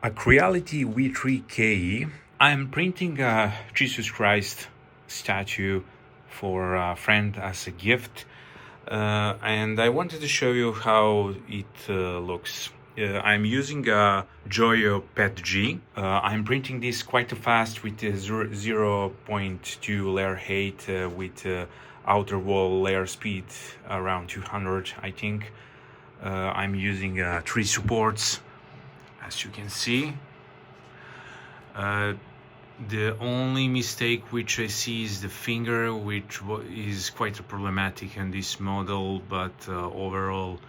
A Creality V3K. I'm printing a Jesus Christ statue for a friend as a gift, and I wanted to show you how it looks. I'm using a Joyo Pet G. I'm printing this quite fast with 0.2 layer height with outer wall layer speed around 200, I think. I'm using 3 supports, as you can see. The only mistake which I see is the finger, which is quite problematic in this model, but overall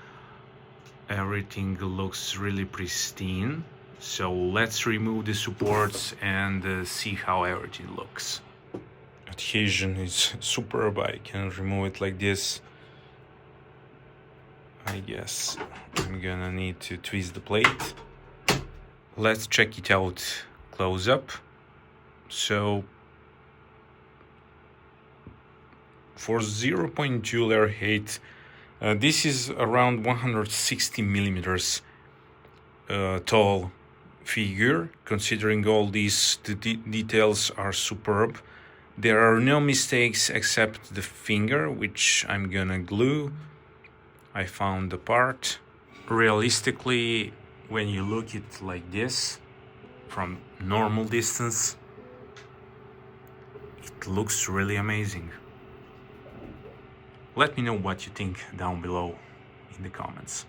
everything looks really pristine. So let's remove the supports and see how everything looks. Adhesion is superb. I can remove it like this. I guess I'm gonna need to twist the plate. Let's check it out close up. So for 0.2 layer height, this is around 160 millimeters tall figure. Considering all these details are superb. There are no mistakes except the finger, which I'm gonna glue. I found the part. Realistically, when you look it like this from normal distance, it looks really amazing. Let me know what you think down below in the comments.